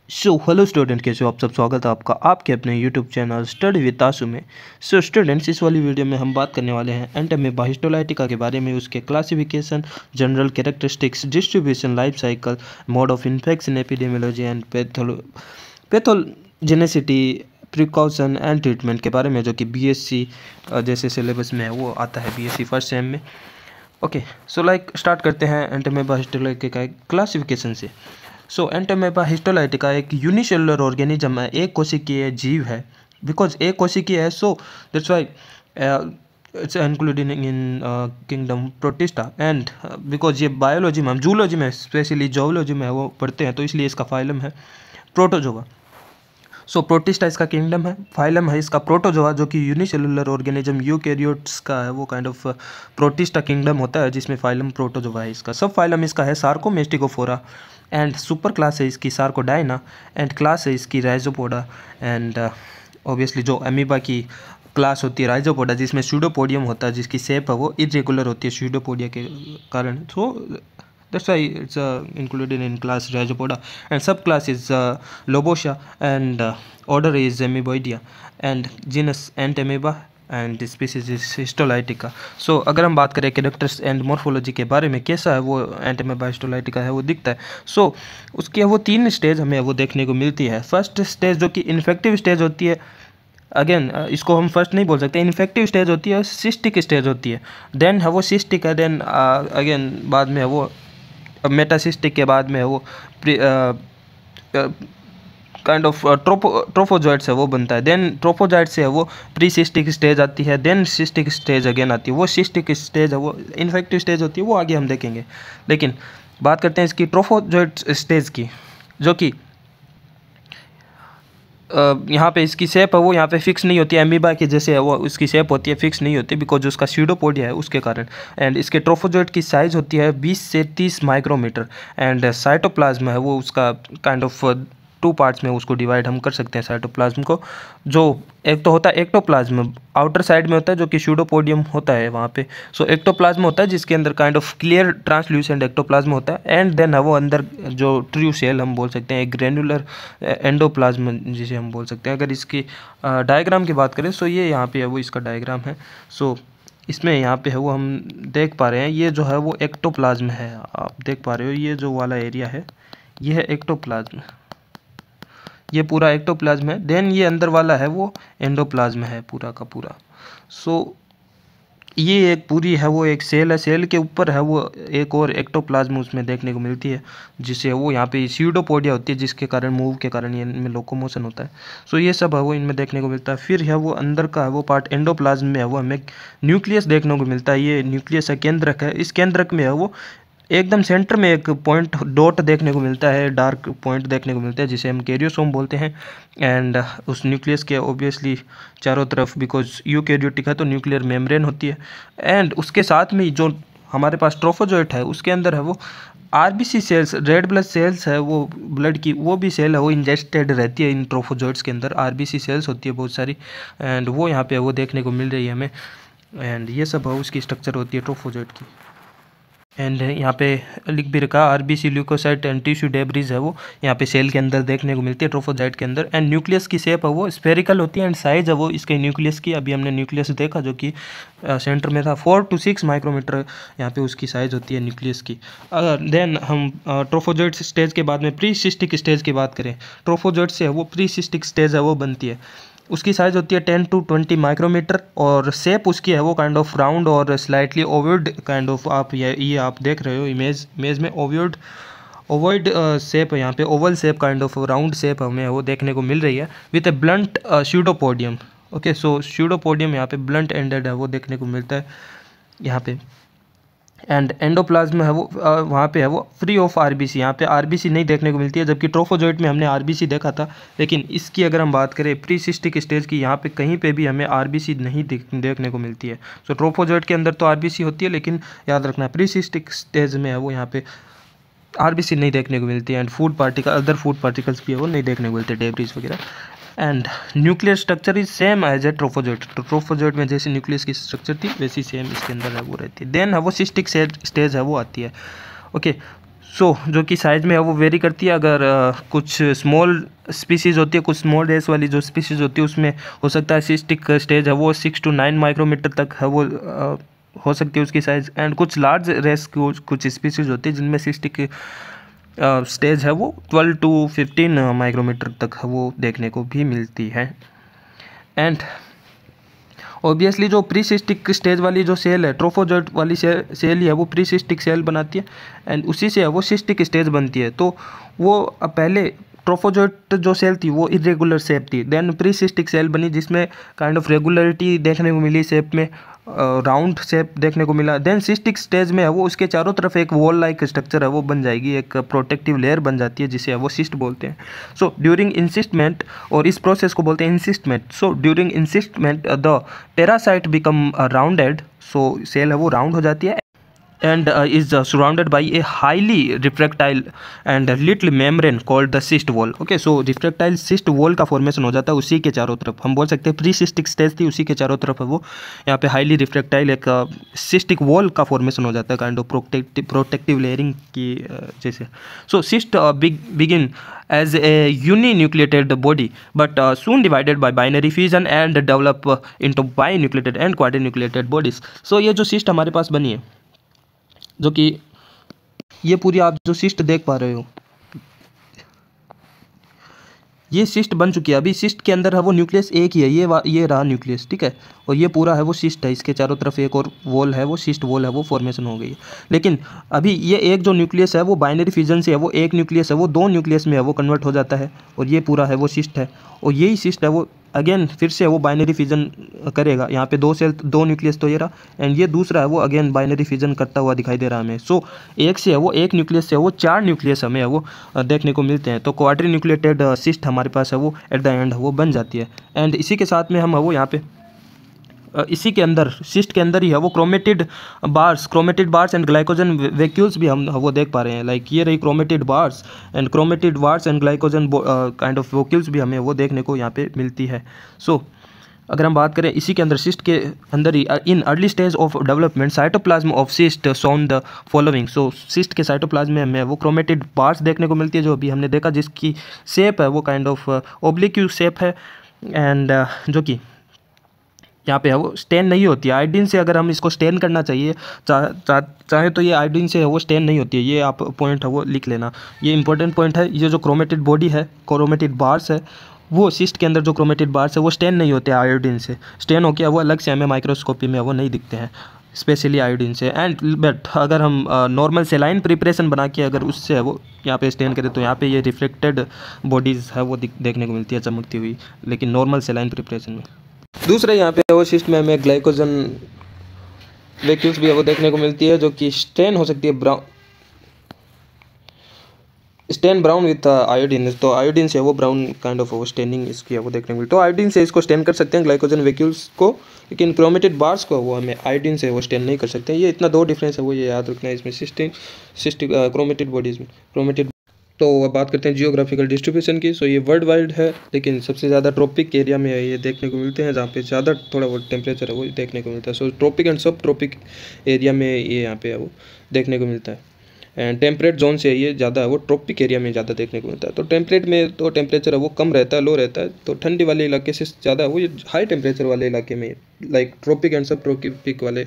Hello student, कैसे हो आप सब। स्वागत है आपका आपके अपने यूट्यूब चैनल स्टडी विद आसू में। स्टूडेंट्स, इस वाली वीडियो में हम बात करने वाले हैं एंटोमेबा हिस्टोलाइटिका के बारे में, उसके classification, general characteristics, distribution, life cycle, mode of infection, epidemiology and pathogenicity, precaution and treatment के बारे में, जो कि बीएससी जैसे सिलेबस में है वो आता है बीएससी फर्स्ट सेम में। ओके, सो स्टार्ट करते हैं एंटोमेबा हिस्टोलाइटिका क्लासिफिकेशन से। एंटोमेबा हिस्टोलाइटिका एक यूनिसेलुलर ऑर्गेनिज्म है, एक कोशिकीय जीव है। बिकॉज एक कोशिकीय है, so that's why it's included in kingdom protista. And because ये बायोलॉजी में, हम जूलॉजी में स्पेशली जोलॉजी में वो पढ़ते हैं, तो इसलिए इसका फाइलम है प्रोटोजोआ। प्रोटिस्टा इसका किंगडम है, फाइलम है इसका प्रोटोजोआ, जो कि यूनिसेलुलर ऑर्गेनिज्म यूकैरियोट्स का है, वो काइंड ऑफ प्रोटिस्टा किंगडम होता है, जिसमें फाइलम प्रोटोजोआ है इसका। सब फाइलम इसका है सार्कोमेस्टिकोफोरा, एंड सुपर क्लास है इसकी सार्कोडाइना, एंड क्लास है इसकी राइजोपोडा, एंड ऑब्वियसली जो अमीबा की क्लास होती है राइजोपोडा, जिसमें स्यूडोपोडियम होता है, जिसकी शेप है वो इरेगुलर होती है स्यूडोपोडिया के कारण। That's why it's included in class Rhizopoda, and subclass is Lobotia, and order is Amoeboidea, and genus Entamoeba, and species is Histolytica. So अगर हम बात करें कैरेक्टर्स एंड मॉर्फोलॉजी के बारे में, कैसा है वो एंटेमेबा हिस्टोलाइटिका है वो दिखता है। उसके वो 3 स्टेज हमें वो देखने को मिलती है। फर्स्ट स्टेज जो कि इन्फेक्टिव स्टेज होती है, अगेन इसको हम फर्स्ट नहीं बोल सकते, इन्फेक्टिव स्टेज होती है, सिस्टिक स्टेज होती है, देन है वो सिस्टिक है, देन अगेन बाद में है वो मेटासिस्टिक के बाद में है वो काइंड ऑफ ट्रोफोजॉइट्स है वो बनता है, देन ट्रोफोजॉइट से है वो प्री सिस्टिक स्टेज आती है, देन सिस्टिक स्टेज अगेन आती है। वो सिस्टिक स्टेज है वो इन्फेक्टिव स्टेज होती है, वो आगे हम देखेंगे। लेकिन बात करते हैं इसकी ट्रोफोजॉइट स्टेज की, जो कि यहाँ पे इसकी शेप है वो यहाँ पे फिक्स नहीं होती है, अमीबा की जैसे है वो उसकी शेप होती है, फिक्स नहीं होती, बिकॉज उसका स्यूडोपोडिया है उसके कारण। एंड इसके ट्रोफोजॉइट की साइज़ होती है 20 से 30 माइक्रोमीटर, एंड साइटोप्लाज्म है वो उसका काइंड ऑफ 2 पार्ट्स में उसको डिवाइड हम कर सकते हैं साइटोप्लाज्म को। जो एक तो होता है एक्टोप्लाज्म, आउटर साइड में होता है, जो कि स्यूडोपोडियम होता है वहाँ पे। एक्टोप्लाज्म होता है जिसके अंदर kind of clear translucent ectoplasm होता है, एंड देन है वो अंदर जो ट्रू सेल हम बोल सकते हैं, एक ग्रेनुलर एंडोप्लाज्म जिसे हम बोल सकते हैं। अगर इसकी डायग्राम की बात करें, ये यहाँ पे है वो इसका डायग्राम है। इसमें यहाँ पे है वो हम देख पा रहे हैं, ये जो है वो एक्टोप्लाज्म है, आप देख पा रहे हो, ये जो वाला एरिया है ये है एक्टोप्लाज्म, ये पूरा एक्टोप्लाज्म है। देन ये अंदर वाला है वो एंडोप्लाज्म है पूरा का पूरा। ये एक पूरी है वो एक सेल है, सेल के ऊपर है वो एक और एक्टोप्लाज्म उसमें देखने को मिलती है, जिसे वो यहाँ पे स्यूडोपोडिया होती है, जिसके कारण मूव के कारण ये इनमें लोकोमोशन होता है। ये सब है वो इनमें देखने को मिलता है। फिर है वो अंदर का है वो पार्ट एंडोप्लाज्म में है वो हमें न्यूक्लियस देखने को मिलता है। ये न्यूक्लियस है, केंद्रक है। इस केंद्रक में है वो एकदम सेंटर में एक पॉइंट डॉट देखने को मिलता है, डार्क पॉइंट देखने को मिलता है, जिसे हम कैरियोसोम बोलते हैं। एंड उस न्यूक्लियस के ऑब्वियसली चारों तरफ, बिकॉज यूकैरियोटिक है तो न्यूक्लियर मेम्ब्रेन होती है। एंड उसके साथ में जो हमारे पास ट्रोफोजॉइट है, उसके अंदर है वो RBC cells, red blood cells है वो ब्लड की, वो भी सेल है वो इंजेस्टेड रहती है इन ट्रोफोजॉइट्स के अंदर। आरबीसी सेल्स होती है बहुत सारी, एंड वो यहाँ पे वो देखने को मिल रही है हमें। एंड ये सब है उसकी स्ट्रक्चर होती है ट्रोफोजॉइट की। एंड यहाँ पे लिख भी रखा RBC leukocyte and tissue debris है वो यहाँ पे सेल के अंदर देखने को मिलती है ट्रोफोजाइट के अंदर। एंड न्यूक्लियस की शेप है वो स्फेरिकल होती है, एंड साइज है वो इसके न्यूक्लियस की, अभी हमने न्यूक्लियस देखा जो कि सेंटर में था, 4 to 6 माइक्रोमीटर यहाँ पे उसकी साइज़ होती है न्यूक्लियस की। देन हम ट्रोफोजॉइट स्टेज के बाद में प्री सिस्टिक स्टेज की बात करें, ट्रोफोजॉइट से है वो प्री सिस्टिक स्टेज है वो बनती है। उसकी साइज़ होती है 10 to 20 माइक्रोमीटर, और शेप उसकी है वो काइंड ऑफ राउंड और स्लाइटली ओवल्ड काइंड ऑफ। आप ये आप देख रहे हो इमेज में ओवॉइड शेप है, यहाँ पे Oval shape kind of round shape हमें वो देखने को मिल रही है, विथ ए ब्लंट स्यूडोपोडियम। ओके, स्यूडोपोडियम यहाँ पे ब्लंट एंडेड है वो देखने को मिलता है यहाँ पे। एंड एंडोप्लाज्म है वो वहाँ पे है वो फ्री ऑफ आरबीसी, यहाँ पे आरबीसी नहीं देखने को मिलती है, जबकि ट्रोफोजॉइट में हमने आरबीसी देखा था। लेकिन इसकी अगर हम बात करें प्री सिस्टिक स्टेज की, यहाँ पे कहीं पे भी हमें आरबीसी नहीं देखने को मिलती है। ट्रोफोजॉइट के अंदर तो आरबीसी होती है, लेकिन याद रखना प्री सिस्टिक स्टेज में है वो यहाँ पे आरबीसी नहीं देखने को मिलती है। एंड अदर फूड पार्टिकल्स भी है वो नहीं देखने को मिलते, डेब्रीज वगैरह। And nuclear structure is same as a trophozoite, तो ट्रोफोजॉइट में जैसे न्यूक्लियस की स्ट्रक्चर थी वैसी सेम इसके अंदर है वो रहती है। देन है वो सिस्टिक स्टेज है वो आती है। ओके, जो कि साइज़ में है वो वेरी करती है। अगर कुछ स्मॉल स्पीसीज़ होती है, कुछ स्मॉल रेस वाली जो स्पीसीज़ होती है उसमें हो सकता है सिस्टिक स्टेज है वो 6 to 9 माइक्रोमीटर तक है वो हो सकती है उसकी साइज़। एंड कुछ लार्ज रेस कुछ स्पीसीज़ होती है जिनमें सिस्टिक स्टेज है वो 12 to 15 माइक्रोमीटर तक है वो देखने को भी मिलती है। एंड ऑब्वियसली जो प्रीसिस्टिक स्टेज वाली जो सेल है, ट्रोफोजोइट वाली सेल ही है वो प्रीसिस्टिक सेल बनाती है एंड उसी से है वो सिस्टिक स्टेज बनती है। तो वो पहले ट्रोफोजोइट जो सेल थी वो इरेगुलर शेप थी, देन प्रीसिस्टिक सेल बनी जिसमें काइंड ऑफ रेगुलरिटी देखने को मिली, शेप में राउंड शेप देखने को मिला। देन सिस्टिक स्टेज में है वो उसके चारों तरफ एक वॉल लाइक स्ट्रक्चर है वो बन जाएगी, एक प्रोटेक्टिव लेयर बन जाती है जिसे है वो सिस्ट बोलते हैं। सो ड्यूरिंग इंसिस्टमेंट, और इस प्रोसेस को बोलते हैं encystment. So during encystment the parasite become rounded, so cell है वो राउंड हो जाती है and is surrounded by a highly refractile and little membrane called the cyst wall. Okay, so refractile cyst wall का formation हो जाता है उसी के चारों तरफ। हम बोल सकते हैं प्री सिस्टिक स्टेज थी, उसी के चारों तरफ है वो यहाँ पे हाईली रिफ्रैक्टाइल एक सिस्टिक वॉल का फॉर्मेशन हो जाता है, काइंड ऑफ प्रोटेक्टिव लेयरिंग की जैसे। So cyst begin as a uninucleated body but soon divided by binary fission and develop into binucleated and quadrinucleated bodies. So ये जो सिस्ट हमारे पास बनी है, जो कि ये पूरी आप जो सिस्ट देख पा रहे हो, ये सिस्ट बन चुकी है। अभी सिस्ट के अंदर है वो न्यूक्लियस एक ही है, ये रहा न्यूक्लियस, ठीक है, और ये पूरा है वो सिस्ट है, इसके चारों तरफ एक और वॉल है वो सिस्ट वॉल है वो फॉर्मेशन हो गई है। लेकिन अभी ये एक जो न्यूक्लियस है वो बाइनरी फिजन से है वो एक न्यूक्लियस है वो दो न्यूक्लियस में है वो कन्वर्ट हो जाता है, और ये पूरा है वो सिस्ट है, और यही सिस्ट है वो अगेन फिर से वो बाइनरी फिजन करेगा। यहाँ पे दो न्यूक्लियस तो ये रहा, एंड ये दूसरा है वो अगेन बाइनरी फिजन करता हुआ दिखाई दे रहा है हमें। सो एक से है वो एक न्यूक्लियस से है वो चार न्यूक्लियस हमें है वो देखने को मिलते हैं। तो क्वाड्री न्यूक्लिएटेड सिस्ट हमारे पास है वो एट द एंड वो बन जाती है। एंड इसी के साथ में हम वो यहाँ पे इसी के अंदर सिस्ट के अंदर ही है वो chromatid bars and glycogen vacuoles भी हम वो देख पा रहे हैं। लाइक ये रही chromatid bars and glycogen kind of vacuoles भी हमें वो देखने को यहाँ पे मिलती है। सो अगर हम बात करें इसी के अंदर सिस्ट के अंदर ही in early stage of development cytoplasm of cyst shown the following. So cyst के साइटोप्लाज्म में हमें वो क्रोमेटिड बार्स देखने को मिलती है, जो अभी हमने देखा, जिसकी शेप है वो काइंड ऑफ ओब्लिक्यू शेप है, एंड जो कि यहाँ पे है वो स्टेन नहीं होती है। आयोडीन से अगर हम इसको स्टेन करना चाहिए चाहे तो ये आयोडीन से है वो स्टेन नहीं होती है। ये आप पॉइंट है वो लिख लेना, ये इंपॉर्टेंट पॉइंट है। ये जो क्रोमेटिड बॉडी है, क्रोमेटिड बार्स है, वो सिस्ट के अंदर जो क्रोमेटिड बार्स है वो स्टेन नहीं होते आयोडीन से। स्टेन होकर वो अलग से हमें माइक्रोस्कोपी में वो नहीं दिखते हैं, स्पेशली आयोडीन से। एंड बट अगर हम नॉर्मल सेलाइन प्रिपरेशन बना के अगर उससे है वो यहाँ पे स्टेन करें तो यहाँ पे ये रिफ्लेक्टेड बॉडीज़ है वो देखने को मिलती है चमकती हुई, लेकिन नॉर्मल सेलाइन प्रिपरेशन में। दूसरा यहाँ पे वो सिस्ट में हमें ग्लाइकोजन वैक्यूल्स भी है वो देखने को मिलती है, जो कि स्टेन हो सकती है ब्राउन विथ आयोडीन। तो आयोडीन से वो ब्राउन काइंड ऑफ वो स्टेनिंग इसकी है वो देखने को मिलती है। तो आयोडीन से इसको स्टेन कर सकते हैं ग्लाइकोजन वैक्यूल्स को, लेकिन क्रोमेटिड बार्स को वो हमें आयोडीन से वो स्टेन नहीं कर सकते हैं। ये इतना दो डिफरेंस है वो ये याद रखना है इसमें क्रोमेटिड बॉडीज़ में क्रोमेटिड। तो अब बात करते हैं जियोग्राफिकल डिस्ट्रीब्यूशन की। सो ये वर्ल्ड वाइड है, लेकिन सबसे ज़्यादा ट्रॉपिक एरिया में ये देखने को मिलते हैं, जहाँ पे ज़्यादा थोड़ा बहुत टेम्परेचर है वो देखने को मिलता है। सो tropic and sub tropic area में ये यहाँ पे है वो देखने को मिलता है। एंड टेम्परेट जोन से ये ज़्यादा है वो ट्रॉपिक एरिया में ज़्यादा देखने को मिलता है। तो टेम्परेट में तो टेम्परेचर है वो कम रहता है, लो रहता है। तो ठंडी वाले इलाके से ज़्यादा वो ये हाई टेम्परेचर वाले इलाके में like tropic and sub tropic वाले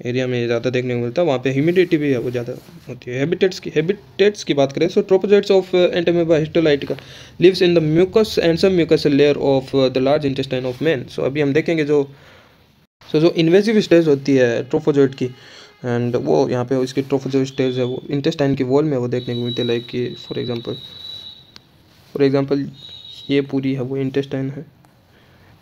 एरिया में ज़्यादा देखने को मिलता है। वहाँ पे ह्यूमिडिटी भी है वो ज़्यादा होती है। हैबिटेट्स की बात करें तो trophozoites of Entamoeba histolytica lives in the mucus and sub mucosal layer of the large intestine of man. So अभी हम देखेंगे जो इन्वेसिव स्टेज होती है ट्रोपोजोइट की, एंड वो यहाँ पे इसकी ट्रोपोजोइट स्टेज है वो इंटेस्टाइन की वॉल में वो देखने को मिलती है। लाइक कि फॉर एग्जांपल ये पूरी है वो इंटेस्टाइन है,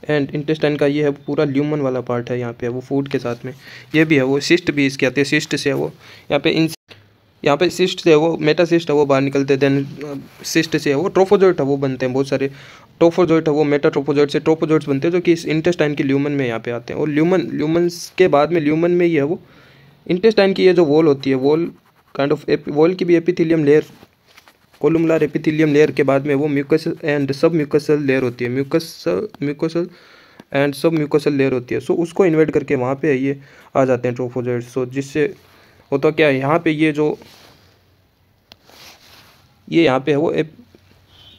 एंड इंटेस्टाइन का ये है पूरा ल्यूमन वाला पार्ट है यहाँ पे वो फूड के साथ में। ये भी है वो सिस्ट भी इसके आते हैं, सिस्ट से है वो यहाँ पे सिस्ट से है वो मेटासिस्ट है वो बाहर निकलते हैं। देन सिस्ट से है वो ट्रोफोजोइट है वो बनते हैं, बहुत सारे ट्रोफोजोइट है वो मेटाट्रोफोजोइट से ट्रोफोजोइट्स बनते हैं, जो कि इस इंटेस्टाइन की ल्यूमन में यहाँ पे आते हैं। और ल्यूमन्स के बाद में ल्यूमन में ही है वो इंटेस्टाइन की ये जो वॉल होती है, वॉल काइंड ऑफ वॉल की भी एपिथेलियम लेयर, कोलुमुलर एपिथेलियम लेयर के बाद में वो mucus and sub mucosal layer होती है, म्यूकसल एंड सब म्यूकसल लेयर होती है। सो उसको इन्वेट करके वहाँ पे ये आ जाते हैं ट्रोफोजोइट्स। सो जिससे होता क्या है यहाँ पे ये जो ये यहाँ पे है वो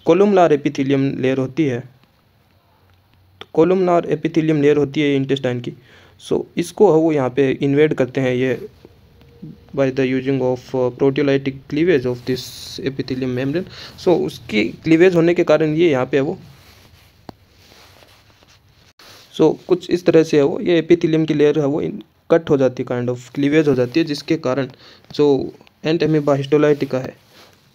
कोलुमनार एपिथेलियम लेयर होती है, तो कोलुमनार एपिथेलियम लेयर होती है इंटेस्टाइन की। सो इसको है वो यहाँ पे इन्वेड करते हैं ये by the using of proteolytic cleavage of this epithelium membrane. So उसकी क्लीवेज होने के कारण ये यहाँ पे है वो कुछ इस तरह से है वो ये एपिथेलियम की लेयर है वो कट हो जाती है, काइंड ऑफ क्लीवेज हो जाती है, जिसके कारण जो एंट अमीबा हिस्टोलाइटिका है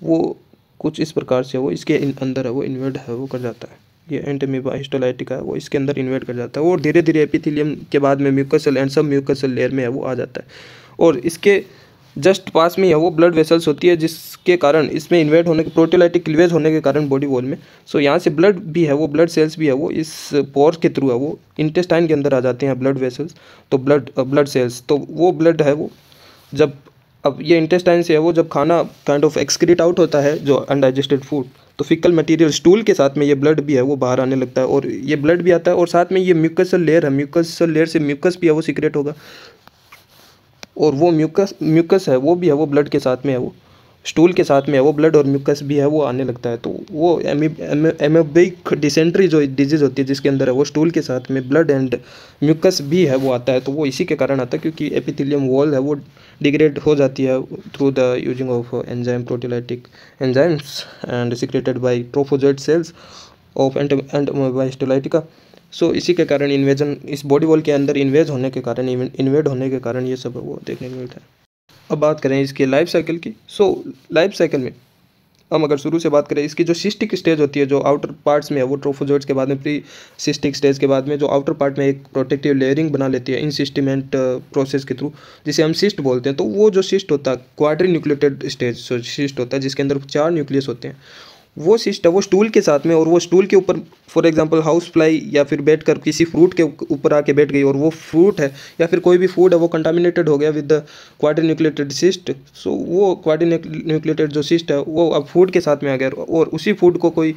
वो कुछ इस प्रकार से वो इसके अंदर है वो इन्वेड है वो कर जाता है। ये एंट अमीबा हिस्टोलाइटिका है वो इसके अंदर इन्वेड कर जाता है और धीरे धीरे एपिथेलियम के बाद में म्यूकसल एंड सब म्यूकसल लेयर में है वो आ जाता है। और इसके जस्ट पास में है वो ब्लड वेसल्स होती है, जिसके कारण इसमें इन्वेड होने के प्रोटियोलाइटिक क्लीवेज होने के कारण बॉडी वॉल में यहाँ से ब्लड भी है वो ब्लड सेल्स भी है वो इस पोर के थ्रू है वो इंटेस्टाइन के अंदर आ जाते हैं ब्लड वेसल्स। तो ब्लड सेल्स तो वो ब्लड है वो जब अब ये इंटेस्टाइन से है वो जब खाना काइंड ऑफ एक्सक्रीट आउट होता है जो अनडाइजेस्टेड फूड, तो फिकल मटेरियल स्टूल के साथ में ये ब्लड भी है वो बाहर आने लगता है और ये ब्लड भी आता है और साथ में ये म्यूकसल लेयर है, म्यूकसल लेयर से म्यूकस भी है वो सीक्रेट होगा और वो म्यूकस है वो भी है वो ब्लड के साथ में है वो स्टूल के साथ में है वो ब्लड और म्यूकस भी है वो आने लगता है। तो वो एमीबिक डिसेंट्री जो डिजीज़ होती है जिसके अंदर है वो स्टूल के साथ में ब्लड एंड म्यूकस भी है वो आता है, तो वो इसी के कारण आता है क्योंकि एपिथेलियम वॉल है वो डिग्रेड हो जाती है through the using of enzyme proteolytic enzymes and secreted by trophozoite cells of Entamoeba histolytica. So इसी के कारण इन्वेजन इस बॉडी वॉल के अंदर इन्वेड होने के कारण ये सब वो देखने को मिलता है। अब बात करें इसके लाइफ साइकिल की। सो लाइफ साइकिल में हम अगर शुरू से बात करें इसकी जो सिस्टिक स्टेज होती है जो आउटर पार्ट्स में है वो ट्रोफोजोइड्स के बाद में प्री सिस्टिक स्टेज के बाद में जो आउटर पार्ट में एक प्रोटेक्टिव लेयरिंग बना लेती है इंसिस्टिमेंट प्रोसेस के थ्रू जिसे हम सिस्ट बोलते हैं। तो वो जो सिस्ट होता है क्वाड्री न्यूक्लियोटेड स्टेज सिस्ट होता है जिसके अंदर 4 न्यूक्लियस होते हैं, वो सिस्ट है वो स्टूल के साथ में और वो स्टूल के ऊपर फॉर एग्जांपल हाउस फ्लाई या फिर बैठकर किसी फ्रूट के ऊपर आके बैठ गई और वो फ्रूट है या फिर कोई भी फूड है वो कंटामिनेटेड हो गया विद द क्वाड्रीन्यूक्लियोटेड सिस्ट। सो वो क्वाड्रीन्यूक्लियोटेड जो सिस्ट है वो अब फूड के साथ में आ गया और उसी फूड को कोई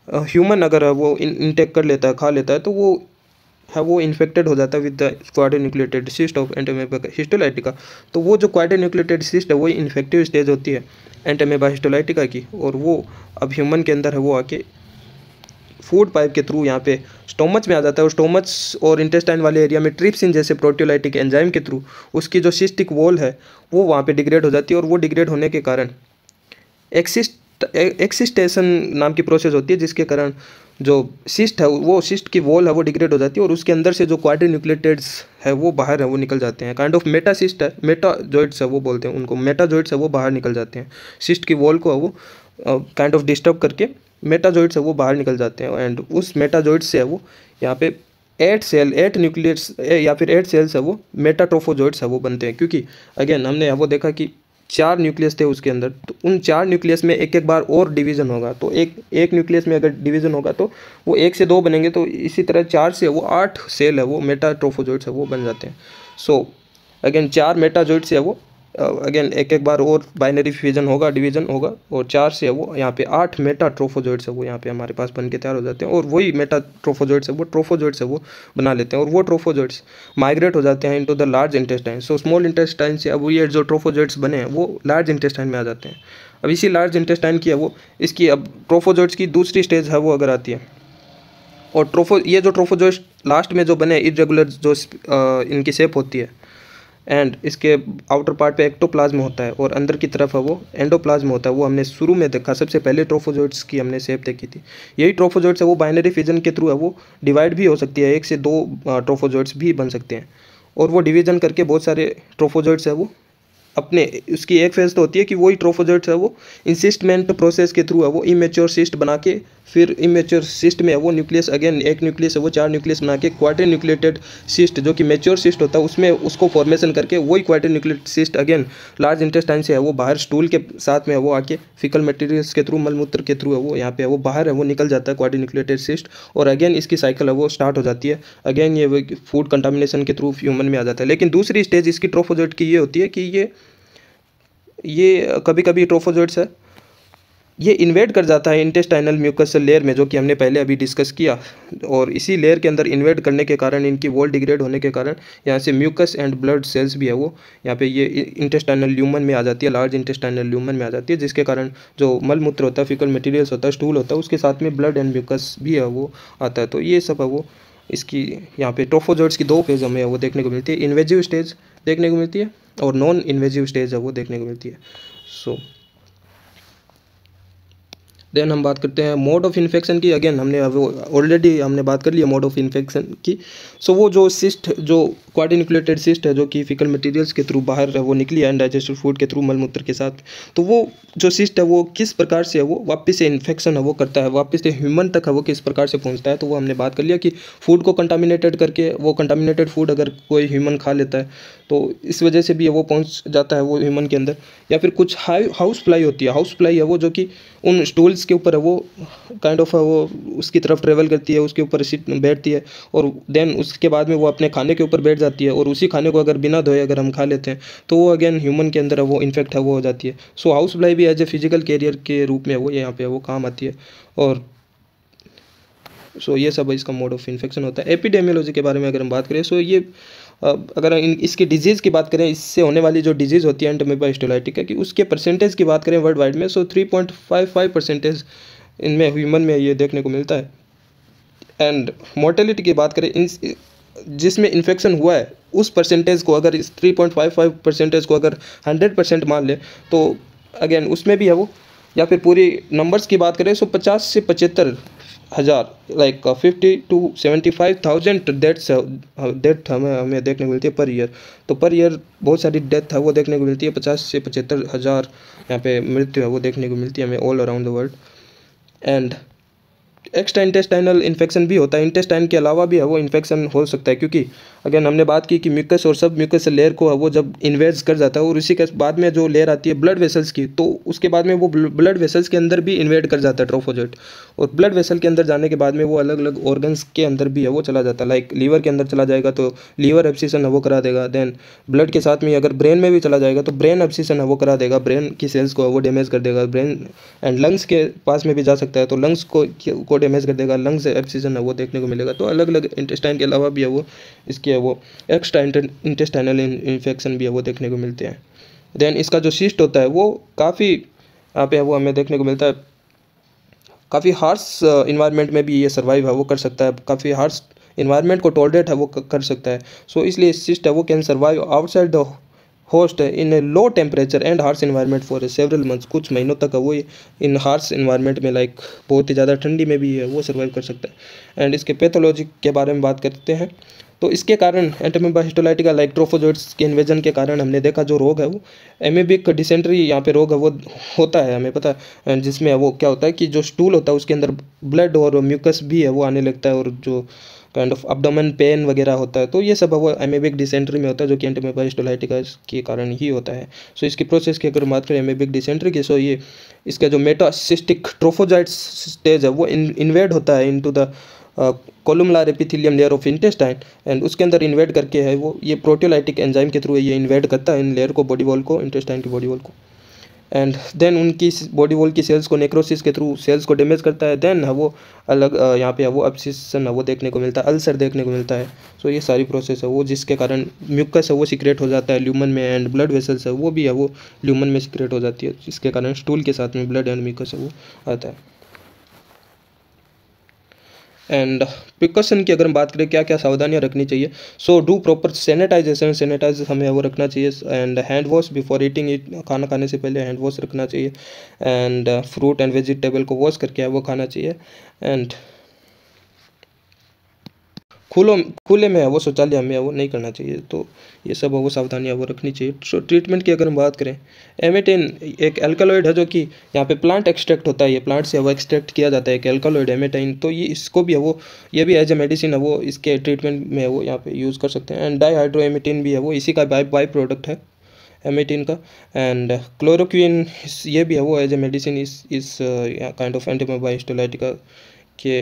ह्यूमन अगर है वो इनटेक कर लेता है खा लेता है तो वो है वो इन्फेक्टेड हो जाता है with the quadrinucleated cyst of Entamoeba histolytica. तो वो जो क्वाड्रीन्यूक्लियोटेड सिस्ट है वो इन्फेक्टिव स्टेज होती है एंट अमीबा हिस्टोलाइटिका की और वो अब ह्यूमन के अंदर है वो आके फूड पाइप के थ्रू यहाँ पे स्टोमच में आ जाता है और स्टोमच और इंटेस्टाइन वाले एरिया में ट्रिप्सिन जैसे प्रोटियोलाइटिक एंजाइम के थ्रू उसकी जो सिस्टिक वॉल है वो वहाँ पे डिग्रेड हो जाती है और वो डिग्रेड होने के कारण एक्सिस्टेशन नाम की प्रोसेस होती है जिसके कारण जो सिस्ट है वो सिस्ट की वॉल है वो डिग्रेड हो जाती है और उसके अंदर से जो क्वाड्रीन्यूक्लियोटाइड्स है वो बाहर है वो निकल जाते हैं, काइंड ऑफ मेटासिस्ट है मेटाजॉइड्स है वो बोलते हैं उनको, मेटाजॉइड्स है वो बाहर निकल जाते हैं सिस्ट की वॉल को वो काइंड ऑफ डिस्टर्ब करके मेटाजॉइड्स है वो बाहर निकल जाते हैं एंड उस मेटाजॉइड से है वो यहाँ पे 8 न्यूक्लियस या फिर 8 सेल्स है वो मेटाट्रोफोजॉइड्स है वो बनते हैं क्योंकि अगेन हमने वो देखा कि 4 न्यूक्लियस थे उसके अंदर, तो उन 4 न्यूक्लियस में एक बार और डिवीज़न होगा तो एक न्यूक्लियस में अगर डिवीज़न होगा तो वो 1 से 2 बनेंगे, तो इसी तरह 4 से वो 8 सेल है वो मेटाट्रोफोजॉइड्स है वो बन जाते हैं। सो अगेन 4 मेटाजॉइड्स है वो अगेन एक बार और बाइनरी फ्यूजन होगा डिवीजन होगा और 4 से है वो यहाँ पे 8 मेटाट्रोफोजॉइड्स है वो यहाँ पे हमारे पास बन के तैयार हो जाते हैं और वही मेटाट्रोफोजॉइड्स है वो ट्रोफोजॉइड्स है वो बना लेते हैं और वो ट्रोफोजॉइड्स माइग्रेट हो जाते हैं into the large intestine. So small intestine से अब ये जो ट्रोफोजॉइड्स बने हैं वो लार्ज इंटेस्टाइन में आ जाते हैं। अब इसी लार्ज इंटेस्टाइन की है वो इसकी अब ट्रोफोजॉइड्स की दूसरी स्टेज है वो अगर आती है और ये जो ट्रोफोजॉइड्स लास्ट में जो बने इरेगुलर जो इनकी शेप होती है एंड इसके आउटर पार्ट पे एक्टोप्लाज्म होता है और अंदर की तरफ है वो एंडोप्लाज्म होता है। वो हमने शुरू में देखा सबसे पहले ट्रोफोजॉइड्स की हमने शेप देखी थी। यही ट्रोफोजॉइड्स है वो बाइनरी फिजन के थ्रू है वो डिवाइड भी हो सकती है, 1 से 2 ट्रोफोजॉइड्स भी बन सकते हैं और वो डिवीजन करके बहुत सारे ट्रोफोजॉइड्स है वो अपने उसकी एक फेज तो होती है कि वही ट्रोफोजॉइड्स है वो इंसिस्टमेंट प्रोसेस के थ्रू है वो इमेच्योर सिस्ट बना के फिर इमेच्योर सिस्ट में है वो न्यूक्लियस अगेन एक न्यूक्लियस है वो 4 न्यूक्लियस बना के क्वाड्री न्यूक्लियोटेड सिस्ट जो कि मैच्योर सिस्ट होता है उसमें उसको फॉर्मेशन करके वही quadrinucleated cyst again large intestine से है वो बाहर स्टूल के साथ में है वो आके फिकल मटेरियल्स के थ्रू मलमूत्र के थ्रू है वो यहाँ पे है वो बाहर है वो निकल जाता है क्वाड्री न्यूक्लियोटेड सिस्ट और अगेन इसकी साइकिल है वो स्टार्ट हो जाती है। अगेन ये फूड कंटामिनेशन के थ्रू ह्यूमन में आ जाता है। लेकिन दूसरी स्टेज इसकी ट्रोफोजॉइड की ये होती है कि ये कभी कभी ट्रोफोजॉइड्स है ये इन्वेट कर जाता है इंटेस्टाइनल म्यूकस लेयर में, जो कि हमने पहले अभी डिस्कस किया, और इसी लेयर के अंदर इन्वेट करने के कारण, इनकी वॉल डिग्रेड होने के कारण यहाँ से म्यूकस एंड ब्लड सेल्स भी है वो यहाँ पे ये इंटेस्टाइनल ल्यूमन में आ जाती है, लार्ज इंटेस्टाइनल ल्यूमन में आ जाती है, जिसके कारण जो मल मूत्र होता है, फिकल मटेरियल्स होता है, स्टूल होता है, उसके साथ में ब्लड एंड म्यूकस भी है वो आता है। तो ये सब है वो इसकी यहाँ पे ट्रोफोजोइड्स की 2 फेज हमें वो देखने को मिलती है, इन्वेजिव स्टेज देखने को मिलती है और नॉन इन्वेजिव स्टेज है वो देखने को मिलती है। सो देन हम बात करते हैं मोड ऑफ इन्फेक्शन की। अगेन हमने ऑलरेडी हमने बात कर लिया मोड ऑफ इन्फेक्शन की। सो वो जो सिस्ट, जो क्वाड्रिन्युक्लेटेड सिस्ट है, जो कि फिकल मटेरियल्स के थ्रू बाहर है वो निकली है अनडाइजेस्टेड फूड के थ्रू मलमूत्र के साथ, तो वो जो सिस्ट है वो किस प्रकार से है वो वापस से इन्फेक्शन है वो करता है, वापस से ह्यूमन तक है वो किस प्रकार से पहुंचता है, तो वो हमने बात कर लिया कि फूड को कंटामिनेटेड करके, वो कंटामिनेटेड फूड अगर कोई ह्यूमन खा लेता है तो इस वजह से भी वो पहुंच जाता है वो ह्यूमन के अंदर। या फिर कुछ हाउस फ्लाई होती है, हाउस फ्लाई है वो जो कि उन स्टूल्स के ऊपर है वो काइंड ऑफ वो उसकी तरफ ट्रेवल करती है, उसके ऊपर सीट बैठती है और देन उसके बाद में वो अपने खाने के ऊपर बैठ जाती है, और उसी खाने को अगर बिना धोए अगर हम खा लेते हैं तो वो अगेन ह्यूमन के अंदर वो इन्फेक्ट है वो हो जाती है। सो हाउस फ्लाई भी एज ए फिजिकल कैरियर के रूप में वो यहाँ पे वो काम आती है। और सो ये सब इसका मोड ऑफ इन्फेक्शन होता है। एपिडेमियोलॉजी के बारे में अगर हम बात करें, सो ये अगर इसकी डिजीज़ की बात करें, इससे होने वाली जो डिजीज़ होती है एंटोमेबा हिस्टोलाइटिका की, उसके परसेंटेज की बात करें वर्ल्ड वाइड में, सो 3.55% इनमें ह्यूमन में ये देखने को मिलता है। एंड मोर्टेलिटी की बात करें, इन जिसमें इन्फेक्शन हुआ है उस परसेंटेज को, अगर इस 3.55% को अगर 100% मान ले तो अगेन उसमें भी है वो, या फिर पूरी नंबर्स की बात करें, सो 50 से 75 हज़ार, लाइक 50 to 75,000 डेथ हमें देखने को मिलती है पर ईयर। तो पर ईयर बहुत सारी डेथ है वो देखने को मिलती है, 50 से 75 हज़ार यहाँ पे मृत्यु है वो देखने को मिलती है हमें all around the world. And extra intestinal infection भी होता है, इंटेस्टाइन के अलावा भी है वो इन्फेक्शन हो सकता है, क्योंकि अगेन हमने बात की कि म्यूकस और सब म्यूकस लेयर को है वो जब इन्वेज कर जाता है और उसी के बाद में जो लेयर आती है ब्लड वेसल्स की, तो उसके बाद में वो ब्लड वेसल्स के अंदर भी इन्वेड कर जाता है ट्रोफोजोइट, और ब्लड वेसल के अंदर जाने के बाद में वो अलग अलग ऑर्गन्स के अंदर भी है वो चला जाता है। लाइक लीवर के अंदर चला जाएगा तो लीवर एब्सिशन है वो करा देगा, देन ब्लड के साथ में अगर ब्रेन में भी चला जाएगा तो ब्रेन एब्सिशन है वो करा देगा, ब्रेन की सेल्स को वो डैमेज कर देगा, ब्रेन एंड लंग्स के पास में भी जा सकता है तो लंग्स को डैमेज कर देगा, लंग्स एब्सिशन है वो देखने को मिलेगा। तो अलग अलग इंटेस्टाइन के अलावा भी है वो इसके है वो एक्स्ट्रा इंटेस्टाइनल इन्फेक्शन भी है वो देखने को मिलते हैं। देन इसका जो सिस्ट होता है वो काफ़ी यहाँ पे है वो हमें देखने को मिलता है, काफ़ी हार्श इन्वायरमेंट में भी ये सर्वाइव है वो कर सकता है, काफ़ी हार्श इन्वायरमेंट को टॉलरेट है वो कर सकता है। सो इसलिए सिस्ट है वो can survive outside the host in A low temperature and harsh environment for several months, कुछ महीनों तक है वो इन हार्श इन्वायरमेंट में, लाइक बहुत ही ज़्यादा ठंडी में भी है वो सर्वाइव कर सकता है। एंड इसके पैथोलॉजी के बारे में बात करते हैं, तो इसके कारण एंटोमेबा हिस्टोलाइटिका लाइक ट्रोफोजोइट्स के इन्वेजन के कारण हमने देखा जो रोग है वो एमीबिक डिसेंट्री यहाँ पे रोग है वो होता है हमें पता है, जिसमें वो क्या होता है कि जो स्टूल होता है उसके अंदर ब्लड और म्यूकस भी है वो आने लगता है, और जो काइंड ऑफ अब्डोमेन पेन वगैरह होता है, तो ये सब वो एमीबिक डिसेंट्री में होता है जो कि एंटोमेबा हिस्टोलाइटिका के कारण ही होता है। सो इसकी प्रोसेस की अगर बात करें एमीबिक डिसेंट्री की, सो ये इसका जो मेटासिस्टिक ट्रोफोजाइट्स स्टेज है वो इन्वेड होता है into the columnar epithelium layer of intestine, and उसके अंदर इन्वेड करके है वो ये प्रोटियोलाइटिक एंजाइम के थ्रू ये इन्वेड करता है इन लेयर को, बॉडी वॉल को, इंटेस्टाइन की बॉडी वॉल को, एंड देन उनकी बॉडी वॉल की सेल्स को नेक्रोसिस के थ्रू सेल्स को डैमेज करता है, देन है वो अलग यहाँ पे है वो एब्सिशन है वो देखने को मिलता है, अल्सर देखने को मिलता है। सो ये सारी प्रोसेस है वो जिसके कारण म्यूकस है वो सीक्रेट हो जाता है ल्यूमन में, एंड ब्लड वेसल्स है वो भी है वो ल्यूमन में सीक्रेट हो जाती है, जिसके कारण स्टूल के साथ में ब्लड एंड म्यूकस है वो आता है। एंड प्रिकॉशन की अगर हम बात करें क्या क्या सावधानियां रखनी चाहिए, so do proper sanitisation, sanitise हमें वो रखना चाहिए, and hand wash before eating it, खाना खाने से पहले हैंड वॉश रखना चाहिए, एंड फ्रूट एंड वेजिटेबल को वॉश करके वो खाना चाहिए, एंड खुले में है वो शौचालय हमें वो नहीं करना चाहिए। तो ये सब वो सावधानियाँ वो रखनी चाहिए। सो ट्रीटमेंट की अगर हम बात करें, एमेटिन एक एल्कालॉइड है जो कि यहाँ पे प्लांट एक्सट्रैक्ट होता है, ये प्लांट से वो एक्सट्रैक्ट किया जाता है एक एल्कालॉइड एमेटाइन, तो ये इसको भी है वो ये भी एज ए मेडिसिन है वो इसके ट्रीटमेंट में वो यहाँ पे यूज़ कर सकते हैं। एंड डाईहाइड्रोएमेटिन भी है वो इसी का बाई प्रोडक्ट है एमेटिन का। एंड क्लोरोक्विन ये भी है वो एज ए मेडिसिन इस काइंड ऑफ एंटीमेबा हिस्टोलाइटिका के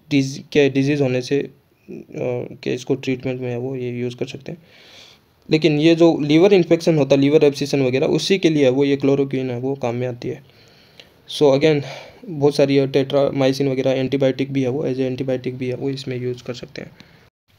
डिजीज़ होने से के इसको ट्रीटमेंट में है वो ये यूज़ कर सकते हैं। लेकिन ये जो लीवर इन्फेक्शन होता है, लीवर एब्सिशन वगैरह, उसी के लिए वो ये क्लोरोक्विन है वो काम में आती है। सो अगेन बहुत सारी टेट्रामाइसिन वगैरह एंटीबायोटिक भी है, वो एज ए एंटीबायोटिक भी है, वो इसमें यूज़ कर सकते हैं।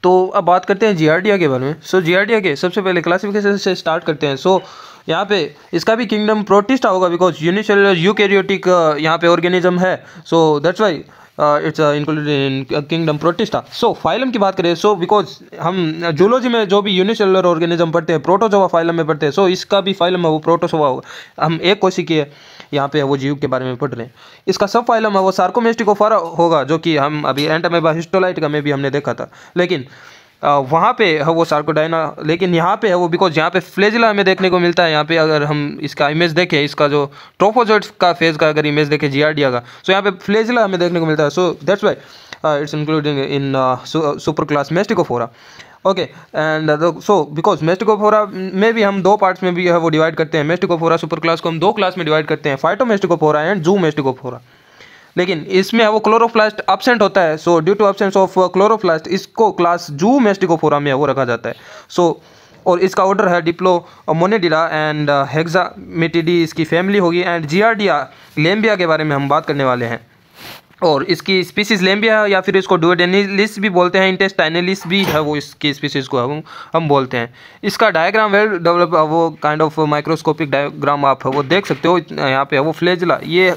तो अब बात करते हैं जियार्डिया के बारे में। सो जियार्डिया के सबसे पहले क्लासिफिकेशन से स्टार्ट करते हैं। सो यहाँ पे इसका भी किंगडम प्रोटिस्टा होगा, बिकॉज यूनिसेलुलर यूकैरियोटिक यहाँ पे ऑर्गेनिज्म है, so that's why it's included in kingdom protista. So phylum की बात करें, सो बिकॉज हम जूलॉजी में जो भी यूनिसेलुलर ऑर्गेनिज्म पढ़ते हैं प्रोटोजोआ फाइलम में पढ़ते हैं, सो इसका भी फाइलम है वो प्रोटोजोआ होगा। हम एक कोशिकीय यहाँ पे वो जीव के बारे में पढ़ रहे हैं। इसका सब फाइलम है वो सार्कोमेस्टिकोफोरा होगा, जो कि हम अभी एंटामेबा हिस्टोलाइटिका में भी हमने देखा था, लेकिन वहाँ पे है वो सार्कोडाइना। लेकिन यहाँ पे है वो बिकॉज यहाँ पे फ्लेजिला हमें देखने को मिलता है। यहाँ पे अगर हम इसका इमेज देखें, इसका जो ट्रोफोजोइट्स का फेज का अगर इमेज देखें जियार्डिया का, सो यहाँ पे फ्लेजिला हमें देखने को मिलता है। So that's why it's including in super class मेस्टिकोफोरा। Okay, and so because मेस्टिकोफोरा में भी हम दो पार्ट्स में भी है वो डिवाइड करते हैं। मेस्टिकोफोरा सुपर क्लास को हम दो क्लास में डिवाइड करते हैं, फाइटोमेस्टिकोफोरा एंड जू मेस्टिकोफोरा। लेकिन इसमें वो क्लोरोप्लास्ट एब्सेंट होता है, so due to absence of chloroplast इसको क्लास जू मेस्टिकोफोरा में वो रखा जाता है। सो और इसका ऑर्डर है डिप्लोमोनेडिला एंड हेक्सामेटिडी इसकी फैमिली होगी। एंड जियार्डिया लेम्बिया के बारे में हम बात करने वाले हैं, और इसकी स्पीसीज लेम्बिया या फिर इसको डुओडेनिलिस भी बोलते हैं, इंटेस्टाइनलिस भी है वो इसकी स्पीसीज को हम बोलते हैं। इसका डायग्राम वेल डेवलप वो काइंड ऑफ माइक्रोस्कोपिक डायग्राम आप वो देख सकते हो। यहाँ पे वो फ्लेजिला ये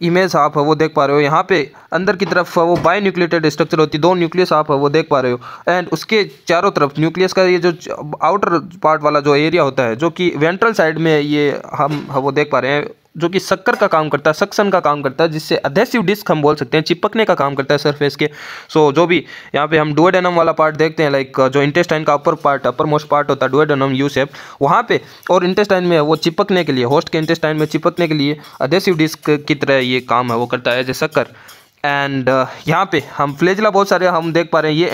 इमेज आप वो देख पा रहे हो। यहाँ पे अंदर की तरफ वो बाई न्यूक्लिएटेड स्ट्रक्चर होती है, दो न्यूक्लियस आप वो देख पा रहे हो। एंड उसके चारों तरफ न्यूक्लियस का ये जो आउटर पार्ट वाला जो एरिया होता है, जो कि वेंट्रल साइड में ये हम वो देख पा रहे हैं, जो कि शक्कर का काम करता है, सक्शन का काम करता है, जिससे अधेसिव डिस्क हम बोल सकते हैं, चिपकने का काम करता है सरफेस के। सो जो भी यहाँ पे हम डुओडेनम वाला पार्ट देखते हैं, लाइक जो इंटेस्टाइन का अपर मोस्ट पार्ट होता है डुओडेनम यू शेप, वहाँ पे और इंटेस्टाइन में वो चिपकने के लिए, होस्ट के इंटेस्टाइन में चिपकने के लिए अधेसिव डिस्क की तरह ये काम है वो करता है जैसे शक्कर। एंड यहाँ पे हम फ्लेजिला बहुत सारे हम देख पा रहे हैं, ये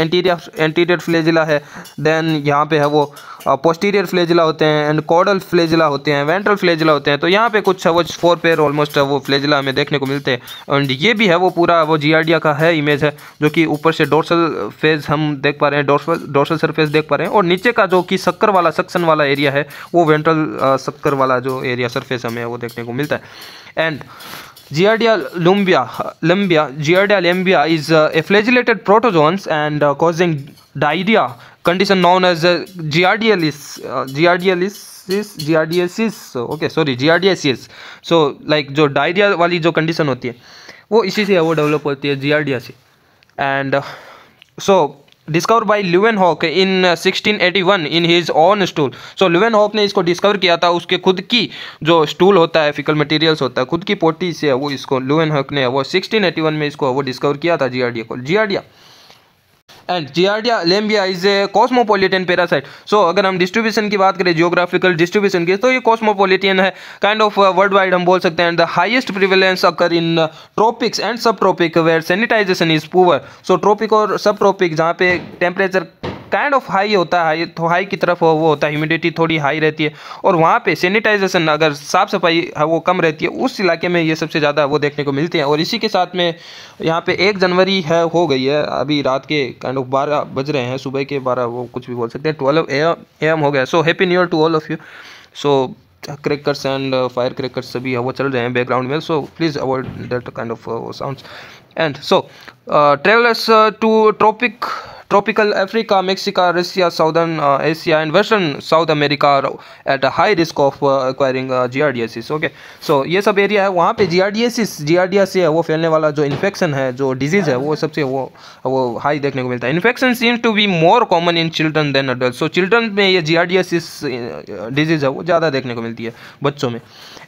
एंटीरियर फ्लेजिला है। देन यहाँ पे है वो पोस्टीरियर फ्लेजिला होते हैं, एंड कॉर्डल फ्लेजिला होते हैं, वेंट्रल फ्लेजिला होते हैं। तो यहाँ पे कुछ है वो 4 पेयर ऑलमोस्ट वो फ्लेजिला हमें देखने को मिलते हैं। एंड ये भी है वो पूरा वो जियार्डिया का है इमेज है, जो कि ऊपर से डोर्सल फेज हम देख पा रहे हैं, डोर्सल सरफेस देख पा रहे हैं, और नीचे का जो कि शक्कर वाला सक्शन वाला एरिया है वो वेंट्रल शक्कर वाला जो एरिया सरफेस हमें वो देखने को मिलता है। And Giardia lambia is a flagellated protozoans and causing diarrhea condition known as giardiasis. So like जो डायरिया वाली जो कंडीशन होती है वो इसी से वो डेवलप होती है जियार्डिया से। And so discover by Leeuwenhoek in 1681 in his on stool. So Leeuwenhoek ने इसको डिस्कवर किया था, उसके खुद की जो स्टूल होता है, फिकल मटेरियल्स होता है, खुद की पोटी से वो इसको ल्यूवेनहॉक ने वो 1681 में इसको वो डिस्कवर किया था जियार्डिया को। Giardia and Giardia lamblia is a cosmopolitan parasite. So अगर हम डिस्ट्रीब्यूशन की बात करें, जियोग्राफिकल डिस्ट्रीब्यूशन की, तो ये कॉस्मोपोलिटन है, काइंड ऑफ वर्ल्ड वाइड हम बोल सकते हैं। The highest prevalence occur in tropics and sub tropic where sanitization is poor. So tropic और सब ट्रॉपिक जहाँ पे टेम्परेचर काइंड ऑफ हाई होता है, तो हाई की तरफ वो होता है, ह्यूमिडिटी थोड़ी हाई रहती है, और वहाँ पे सैनिटाइजेशन अगर साफ़ सफाई है वो कम रहती है, उस इलाके में ये सबसे ज़्यादा वो देखने को मिलती है। और इसी के साथ में यहाँ पे 1 जनवरी है हो गई है, अभी रात के काइंड ऑफ 12 बज रहे हैं, सुबह के 12 वो कुछ भी बोल सकते हैं, 12 AM हो गया। So happy new year to all of you. So crackers and fire crackers सभी वो चल रहे हैं बैकग्राउंड में, so please avoid that kind of sounds. And so travellers to tropical Africa, Mexico, Russia, Southern Asia and Western South America are at a high risk of acquiring giardiasis. Okay, so ये सब area है, वहाँ पे giardia से वो फैलने वाला जो इन्फेक्शन है, जो डिजीज़ है, वो सबसे वो हाई देखने को मिलता है। Infection seems to be more common in children than adult. So children में ये जियार्डियासिस डिजीज़ है वो ज़्यादा देखने को मिलती है बच्चों में।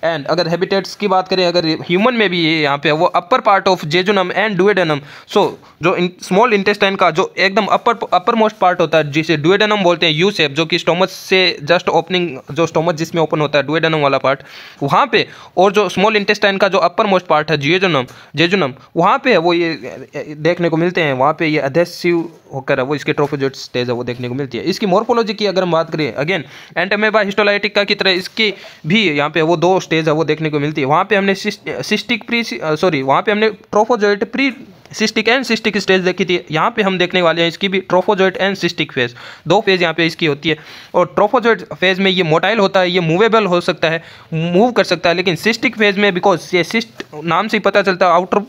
एंड अगर हैबिटेट्स की बात करें, अगर ह्यूमन में भी ये यहाँ पे वो upper part of jejunum and duodenum, so जो स्मॉल इंटेस्टाइन का जो एकदम अपर मोस्ट पार्ट होता है जिसे डुओडेनम बोलते हैं, यू शेप, जो कि स्टोमच से जस्ट ओपनिंग, जो स्टोमच जिसमें ओपन होता है डुओडेनम वाला पार्ट वहाँ पे, और जो स्मॉल इंटेस्टाइन का जो अपर मोस्ट पार्ट है जेजुनम वहाँ पे वो ये देखने को मिलते हैं। वहाँ पे ये अधेसिव होकर वो इसके ट्रोफोजोइट स्टेज है वो देखने को मिलती है। इसकी मॉर्फोलॉजी की अगर हम बात करें, अगेन एंटामेबा हिस्टोलाइटिका की तरह इसकी भी यहाँ पे वो 2 स्टेज है वो देखने को मिलती है। वहाँ पे हमने वहाँ पे हमने trophozoite pre cystic and cystic stage देखी थी, यहाँ पे हम देखने वाले हैं इसकी भी ट्रोफोजॉइड एंड सिस्टिक फेज, दो फेज यहाँ पे इसकी होती है। और ट्रोफोजॉइड फेज में ये मोटाइल होता है, ये मूवेबल हो सकता है, मूव कर सकता है। लेकिन सिस्टिक फेज में बिकॉज ये सिस्ट नाम से ही पता चलता है, आउटर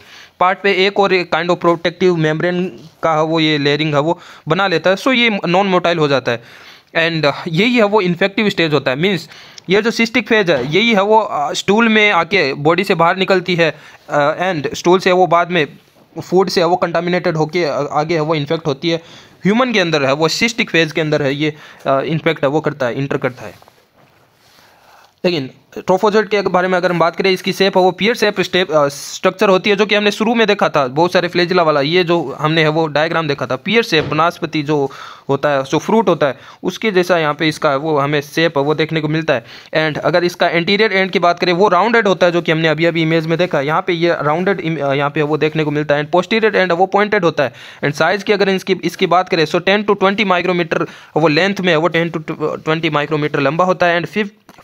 पार्ट पे एक और एक काइंड ऑफ प्रोटेक्टिव मेम्ब्रेन का वो ये लेयरिंग है वो बना लेता है, सो ये नॉन मोटाइल हो जाता है। एंड यही है वो इन्फेक्टिव स्टेज होता है। मीन्स ये जो सिस्टिक फेज है यही है वो स्टूल में आके बॉडी से बाहर निकलती है, एंड स्टूल से वो बाद में फूड से वो कंटामिनेटेड होके आगे है वो इन्फेक्ट होती है। ह्यूमन के अंदर है वो सिस्टिक फेज के अंदर है ये इन्फेक्ट है वो करता है, इंटर करता है। लेकिन ट्रोफोजॉइड के बारे में अगर हम बात करें, इसकी शेप है वो पियर शेप स्ट्रक्चर होती है, जो कि हमने शुरू में देखा था बहुत सारे फ्लेजिला वाला, ये जो हमने है वो डायग्राम देखा था, पियर शेप वनस्पति जो होता है, जो फ्रूट होता है उसके जैसा यहाँ पे इसका वो हमें शेप है वो देखने को मिलता है। एंड अगर इसका एंटीरियर एंड की बात करें वो राउंडेड होता है, जो कि हमने अभी अभी इमेज में देखा, यहाँ पे ये राउंडेड यहाँ पे वो देखने को मिलता है। एंड पोस्टीरियर एंड वो पॉइंटेड होता है। एंड साइज की अगर इसकी बात करें सो 10 to 20 माइक्रोमीटर वो लेंथ में है वो 10 to 20 माइक्रोमीटर लंबा होता है। एंड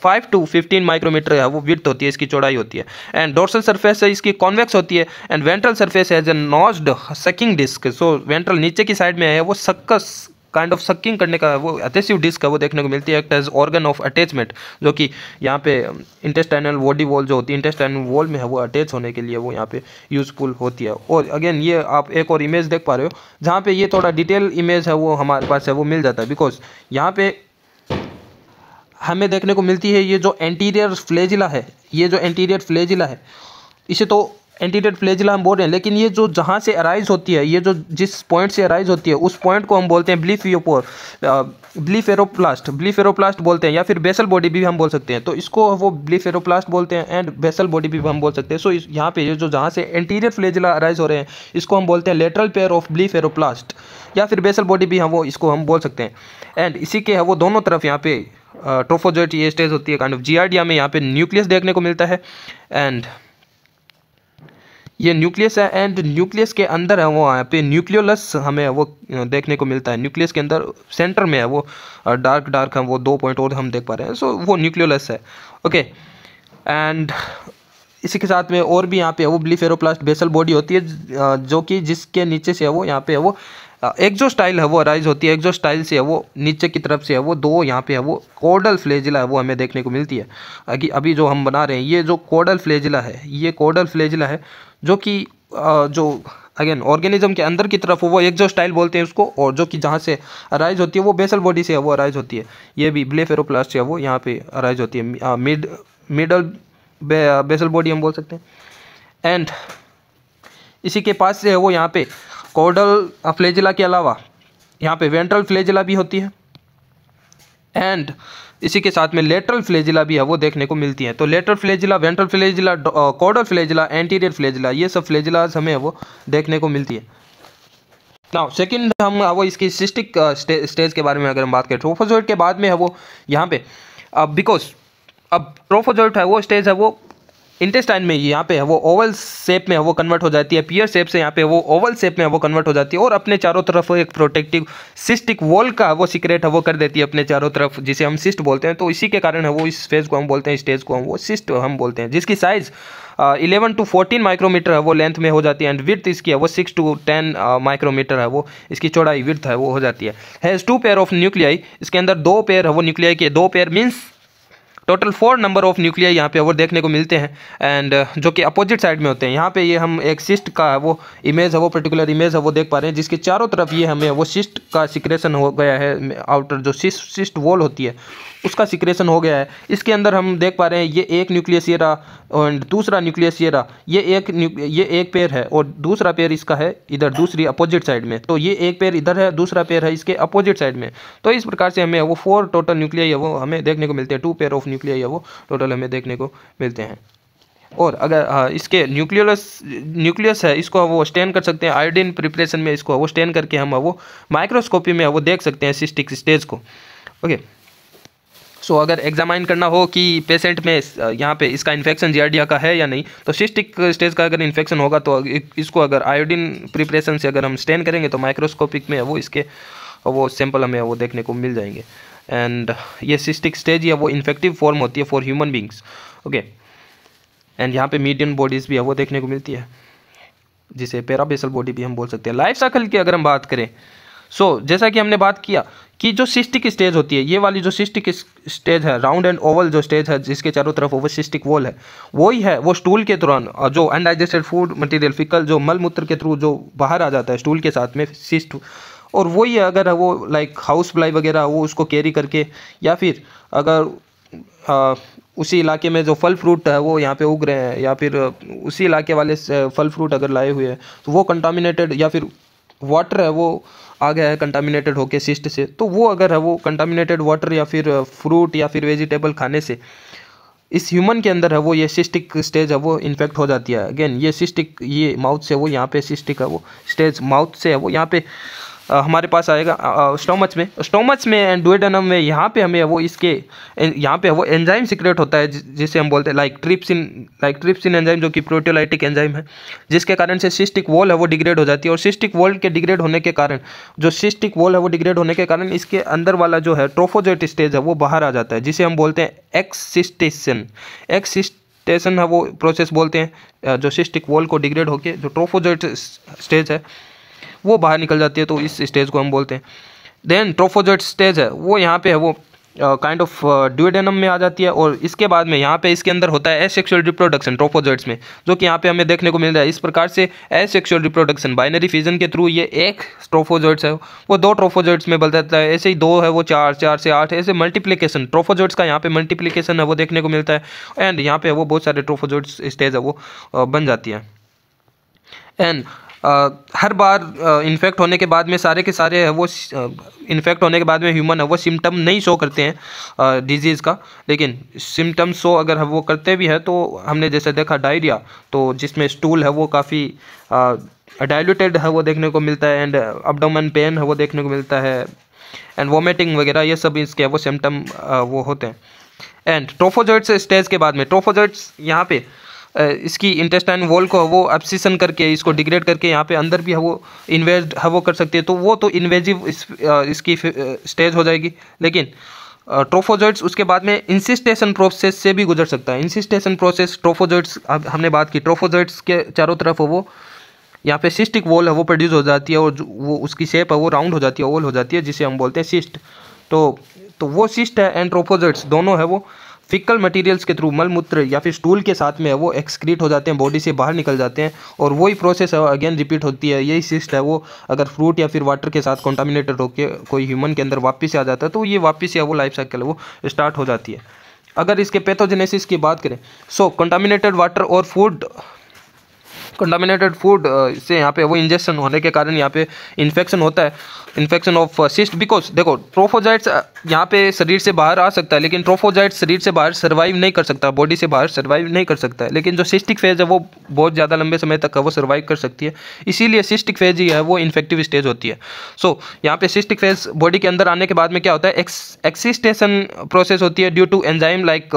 5 to 15 माइक्रोमीटर है वो विड्थ होती है, इसकी चौड़ाई होती है। एंड डोर्सल सरफेस है इसकी कॉन्वेक्स होती है। एंड वेंट्रल सरफेस है नॉज्ड सकिंग डिस्क, सो वेंट्रल नीचे की साइड में है वो सक्कस काइंड ऑफ सकिंग करने का वो एडहेसिव डिस्क है वो देखने को मिलती है, act as organ of attachment, जो कि यहाँ पे इंटेस्टाइनल बॉडी वॉल जो होती है इंटेस्टाइनल वॉल में है वो अटैच होने के लिए वो यहाँ पे यूजफुल होती है। और अगेन ये आप एक और इमेज देख पा रहे हो जहाँ पे ये थोड़ा डिटेल इमेज है वो हमारे पास है वो मिल जाता है, बिकॉज यहाँ पे हमें देखने को मिलती है ये जो एंटीरियर फ्लेजिला है, ये जो एंटीरियर फ्लेजिला है इसे तो एंटीरियर फ्लेजिला हम बोल रहे हैं, लेकिन ये जो जहाँ से अराइज होती है, ये जो जिस पॉइंट से अराइज होती है उस पॉइंट को हम बोलते हैं ब्लीफेरोप्लास्ट बोलते हैं, या फिर बेसल बॉडी भी हम बोल सकते हैं। तो इसको वो ब्लीफेरोप्लास्ट बोलते हैं एंड बेसल बॉडी भी हम बोल सकते हैं। सो यहाँ पे ये जो जहाँ से एंटीरियर फ्लेजिला अराइज हो रहे हैं इसको हम बोलते हैं लेटरल पेयर ऑफ ब्लीफेरोप्लास्ट, या फिर बेसल बॉडी भी इसको हम बोल सकते हैं। एंड इसी के है वो दोनों तरफ यहाँ पे ट्रोफोजॉइड ये स्टेज होती है काइंड ऑफ जियार्डिया में, यहाँ पे न्यूक्लियस देखने को मिलता है। एंड ये न्यूक्लियस है, एंड न्यूक्लियस के अंदर है वो यहाँ पे न्यूक्लियोलस हमें वो देखने को मिलता है। न्यूक्लियस के अंदर सेंटर में है वो डार्क हम वो 2 पॉइंट और हम देख पा रहे हैं, सो वो न्यूक्लियोलस है। ओके, एंड इसी के साथ में और भी यहाँ पे वो ब्लीफेरोप्लास्ट बेसल बॉडी होती है, जो कि जिसके नीचे से है वो यहाँ पे है वो एक्सोस्टाइल है वो अराइज होती है। एक्सोस्टाइल से है वो नीचे की तरफ से है वो दो यहाँ पे है वो कोडल फ्लेजिला है वो हमें देखने को मिलती है। अभी जो हम बना रहे हैं ये जो कोडल फ्लेजिला है, ये कोडल फ्लेजिला है जो कि जो अगेन ऑर्गेनिज्म के अंदर की तरफ वो एक्सोस्टाइल बोलते हैं उसको, और जो कि जहाँ से अराइज होती है वो बेसल बॉडी से है वो अराइज होती है। ये भी ब्लीफेरोप्लास्ट से है वो यहाँ पे अराइज होती है, मिडल बेसल बॉडी हम बोल सकते हैं। एंड इसी के पास से है वो यहाँ पे कोडल फ्लेजिला के अलावा यहाँ पे वेंट्रल फ्लेजिला भी होती है, एंड इसी के साथ में लेटरल फ्लेजिला भी है वो देखने को मिलती है। तो लेटरल फ्लेजिला, वेंट्रल फ्लेजिला, कोडल फ्लेजिला, एंटीरियर फ्लेजिला, ये सब फ्लेजिलाज हमें वो देखने को मिलती है। नाउ सेकंड हम वो इसकी सिस्टिक स्टेज के बारे में अगर हम बात करें, ट्रोफोजॉइड के बाद में है वो यहाँ पे बिकॉज अब ट्रोफोजॉइड है वो स्टेज है वो इंटेस्टाइन में यहाँ पे है वो ओवल शेप में है वो कन्वर्ट हो जाती है, पियर शेप से यहाँ पे वो ओवल शेप में है वो कन्वर्ट हो जाती है, और अपने चारों तरफ एक प्रोटेक्टिव सिस्टिक वॉल का वो सीक्रेट है वो कर देती है अपने चारों तरफ, जिसे हम सिस्ट बोलते हैं। तो इसी के कारण है वो इस फेज को हम बोलते हैं, स्टेज को हम वो सिस्ट हम बोलते हैं, जिसकी साइज 11 to 14 माइक्रोमीटर है वो लेंथ में हो जाती है। एंड विड्थ इसकी है वो 6 to 10 माइक्रोमीटर है वो इसकी चौड़ाई विड्थ है वो हो जाती है। हैज़ 2 पेयर ऑफ न्यूक्लियाई, इसके अंदर 2 पेयर है वो न्यूक्लियाई के, 2 pair means total 4 number of nuclei यहाँ पे वो देखने को मिलते हैं, एंड जो कि अपोजिट साइड में होते हैं। यहाँ पे ये हम एक सिस्ट का वो इमेज है वो पर्टिकुलर इमेज है वो देख पा रहे हैं, जिसके चारों तरफ ये हमें वो सिस्ट का सिक्रेशन हो गया है, आउटर जो सिस्ट वॉल होती है उसका सिक्रेशन हो गया है। इसके अंदर हम देख पा रहे हैं ये एक न्यूक्लियस ये रहा और दूसरा न्यूक्लियस ये रहा, ये एक पेयर है और दूसरा पेयर इसका है इधर दूसरी अपोजिट साइड में। तो ये एक पेयर इधर है, दूसरा पेयर है इसके अपोजिट साइड में। तो इस प्रकार से हमें वो 4 टोटल न्यूक्लियाई है वो हमें देखने को मिलते हैं, 2 पेयर ऑफ न्यूक्लियाई है वो टोटल हमें देखने को मिलते हैं। और अगर इसके न्यूक्लियस है इसको वो स्टेन कर सकते हैं आयोडीन प्रिपरेशन में, इसको वो स्टेन करके हम वो माइक्रोस्कोपी में वो देख सकते हैं सिस्टिक स्टेज को। ओके, सो अगर एग्जामाइन करना हो कि पेशेंट में यहाँ पे इसका इन्फेक्शन जियार्डिया का है या नहीं, तो सिस्टिक स्टेज का अगर इन्फेक्शन होगा तो इसको अगर आयोडीन प्रिपरेशन से अगर हम स्टेन करेंगे तो माइक्रोस्कोपिक में वो इसके वो सैंपल हमें वो देखने को मिल जाएंगे। एंड ये सिस्टिक स्टेज या वो इन्फेक्टिव फॉर्म होती है for human beings. Okay, and यहाँ पे मीडियन बॉडीज़ भी है वो देखने को मिलती है। जिसे पैराबेसल बॉडी भी हम बोल सकते हैं। लाइफ साइकिल की अगर हम बात करें, जैसा कि हमने बात किया कि जो सिस्टिक स्टेज होती है, ये वाली जो सिस्टिक स्टेज है, राउंड एंड ओवल जो स्टेज है जिसके चारों तरफ ओवर सिस्टिक वॉल है, वही है वो स्टूल के दौरान जो अनडाइजेस्टेड फूड मटेरियल फिकल जो मल मूत्र के थ्रू जो बाहर आ जाता है स्टूल के साथ में सिस्ट, और वही है अगर वो लाइक हाउस फ्लाई वगैरह वो उसको कैरी करके, या फिर अगर उसी इलाके में जो फल फ्रूट है वो यहाँ पे उग रहे हैं, या फिर उसी इलाके वाले फल फ्रूट अगर लाए हुए हैं तो वो कंटामिनेटेड, या फिर वाटर है वो आ गया है कंटामिनेटेड होके सिस्ट से, तो वो अगर है वो कंटामिनेटेड वाटर या फिर फ्रूट या फिर वेजिटेबल खाने से इस ह्यूमन के अंदर है वो ये सिस्टिक स्टेज है वो इन्फेक्ट हो जाती है। अगेन ये सिस्टिक, ये माउथ से वो यहाँ पे सिस्टिक है वो स्टेज माउथ से है वो यहाँ पे हमारे पास आएगा स्टोमच में एंड डुओडेनम में। यहाँ पे हमें वो इसके यहाँ पे वो एंजाइम सिक्रेट होता है जिसे हम बोलते हैं लाइक ट्रिप्सिन एंजाइम, जो कि प्रोटियोलाइटिक एंजाइम है, जिसके कारण से सिस्टिक वॉल है वो डिग्रेड हो जाती है। और सिस्टिक वॉल के डिग्रेड होने के कारण इसके अंदर वाला जो है ट्रोफोजोइट स्टेज है वो बाहर आ जाता है, जिसे हम बोलते हैं एक्सिस्टेशन है वो प्रोसेस बोलते हैं। जो सिस्टिक वॉल को डिग्रेड होके जो ट्रोफोजोइट स्टेज है वो बाहर निकल जाती है, तो इस स्टेज को हम बोलते हैं। देन ट्रोफोजोइट स्टेज है वो यहाँ पे है वो काइंड ऑफ ड्यूडेनम में आ जाती है, और इसके बाद में यहाँ पे इसके अंदर होता है एसेक्सुअल रिप्रोडक्शन ट्रोफोजोइट्स में, जो कि यहाँ पे हमें देखने को मिल रहा है। इस प्रकार से एसेक्सुअल रिप्रोडक्शन बाइनरी फिजन के थ्रू ये एक ट्रोफोजोइट्स है वो दो ट्रोफोजोइट्स में बदल जाता है, ऐसे ही दो है वो चार, चार से आठ, ऐसे मल्टीप्लिकेशन ट्रोफोजोइट्स का यहाँ पे मल्टीप्लिकेशन है वो देखने को मिलता है। एंड यहाँ पे वो बहुत सारे ट्रोफोजोइट्स स्टेज है वो बन जाती है। एंड हर बार इन्फेक्ट होने के बाद में सारे के सारे है वो इन्फेक्ट होने के बाद में ह्यूमन है वो सिम्टम नहीं शो करते हैं डिजीज़ का, लेकिन सिम्टम शो अगर वो करते भी है तो हमने जैसे देखा डायरिया, तो जिसमें स्टूल है वो काफ़ी डाइल्यूटेड है वो देखने को मिलता है, एंड अब्डोमेन पेन है वो देखने को मिलता है, एंड वोमिटिंग वगैरह, ये सब इसके वो सिम्टम वो होते हैं। एंड ट्रोफोजोइट्स स्टेज के बाद में ट्रोफोजोइट्स यहाँ पे इसकी इंटेस्टाइन वॉल को वो एब्सिशन करके इसको डिग्रेड करके यहाँ पे अंदर भी है वो इन्वेज है वो कर सकती है, तो वो तो इन्वेजिव इसकी स्टेज हो जाएगी। लेकिन ट्रोफोजोइट्स उसके बाद में इंसिस्टेशन प्रोसेस से भी गुजर सकता है। इंसिस्टेशन प्रोसेस ट्रोफोजोइट्स, अब हमने बात की ट्रोफोजोइट्स के चारों तरफ वो यहाँ पे सिस्टिक वॉल है वो प्रोड्यूस हो जाती है, और वो उसकी शेप है वो राउंड हो जाती है, ओवल हो जाती है, जिसे हम बोलते हैं सिस्ट। तो वो सिस्ट है एंड ट्रोफोजोइट्स दोनों है वो फिकल मटेरियल्स के थ्रू मल मूत्र या फिर स्टूल के साथ में वो एक्सक्रीट हो जाते हैं, बॉडी से बाहर निकल जाते हैं, और वही प्रोसेस है अगेन रिपीट होती है। यही सिस्ट है वो अगर फ्रूट या फिर वाटर के साथ कॉन्टामिनेटेड होकर कोई ह्यूमन के अंदर वापस आ जाता है तो ये वापस या वो लाइफ साइकिल वो स्टार्ट हो जाती है। अगर इसके पैथोजेनेसिस की बात करें, कंटामिनेटेड वाटर और फूड से यहाँ पे वो इंजेक्शन होने के कारण यहाँ पे इन्फेक्शन होता है, इन्फेक्शन ऑफ सिस्ट। बिकॉज देखो ट्रोफोजाइट्स यहाँ पे शरीर से बाहर आ सकता है, लेकिन ट्रोफोजाइट्स शरीर से बाहर सर्वाइव नहीं कर सकता, बॉडी से बाहर सर्वाइव नहीं कर सकता है, लेकिन जो सिस्टिक फेज है वो बहुत ज़्यादा लंबे समय तक वो सर्वाइव कर सकती है, इसीलिए सिस्टिक फेज ही है वो इन्फेक्टिव स्टेज होती है। यहाँ पे सिस्टिक फेज बॉडी के अंदर आने के बाद में क्या होता है, एक्सिस्टेशन प्रोसेस होती है due to enzyme like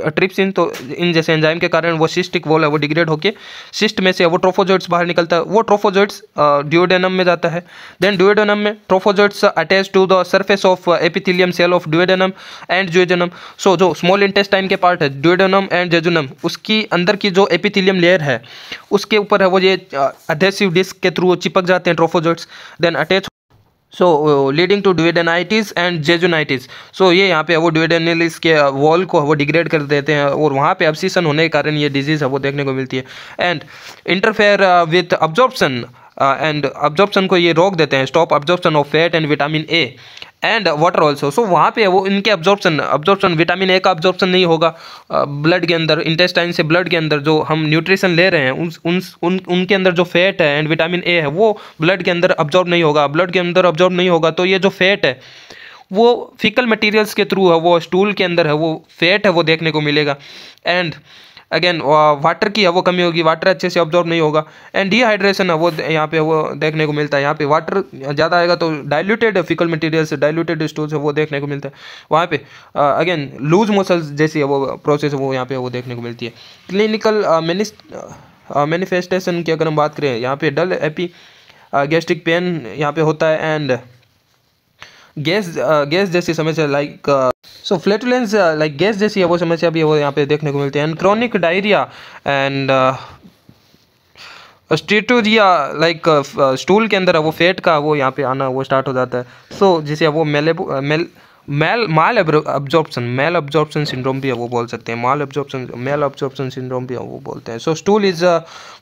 trypsin. तो इन जैसे एंजाइम के कारण वो सिस्टिक वॉल है वो डिग्रेड होकर सिस्ट में से वो ट्रोफोजोइट्स बाहर निकलता है, वो ट्रोफोजोइट्स ड्यूओडेनम में जाता है। देन ड्यूओडेनम में trophozoites attach to the surface of epithelium cell of duodenum and jejunum. जो स्मॉल इंटेस्टाइन के पार्ट है ड्यूओडेनम एंड जेजुनम, उसकी अंदर की जो एपिथेलियम लेयर है उसके ऊपर है वो ये एडहेसिव डिस्क के थ्रू चिपक जाते हैं trophozoites, then attach leading to duodenitis and jejunitis. ये यहाँ पे वो ड्यूओडेनलिस के वॉल को वो डिग्रेड कर देते हैं, और वहाँ पे एब्सिशन होने के कारण ये डिजीज़ है वो देखने को मिलती है। And interfere with absorption and absorption को ये रोक देते हैं, stop absorption of fat and vitamin A and water also. वहाँ पे वो इनके अब्जॉर्प्शन विटामिन ए का अब्जॉर्प्शन नहीं होगा ब्लड के अंदर, इंटेस्टाइन से ब्लड के अंदर जो हम न्यूट्रिशन ले रहे हैं उनके अंदर जो फैट है एंड विटामिन ए है वो ब्लड के अंदर अब्जॉर्ब नहीं होगा, ब्लड के अंदर अब्जॉर्ब नहीं होगा, तो ये जो फैट है वो फिकल मटेरियल्स के थ्रू है वो स्टूल के अंदर है वो फैट है वो देखने को मिलेगा। एंड अगेन वाटर की है वो कमी होगी, वाटर अच्छे से ऑब्जॉर्व नहीं होगा, एंड डिहाइड्रेशन है वो यहाँ पे वो देखने को मिलता है। यहाँ पे वाटर ज़्यादा आएगा तो diluted faecal materials, diluted stools है वो देखने को मिलता है। वहाँ पे अगेन लूज मसल्स जैसी है वो प्रोसेस है वो यहाँ पे वो देखने को मिलती है। क्लिनिकल मैनिफेस्टेशन की अगर हम बात करें, यहाँ पे डल एपी गैस्ट्रिक पेन यहाँ पे होता है, एंड गैस जैसी समस्या लाइक फ्लैटुलेंस लाइक गैस जैसी है वो समस्या भी वो यहाँ पे देखने को मिलती है। And chronic diarrhoea and steatorrhoea like stool के अंदर है वो फैट का वो यहाँ पे आना वो स्टार्ट हो जाता है। सो जिसे वो माल अब्जॉर्प्शन सिंड्रोम भी है वो बोल सकते हैं, मेल अब्जॉर्प्शन सिंड्रोम भी है वो बोलते हैं। So stool is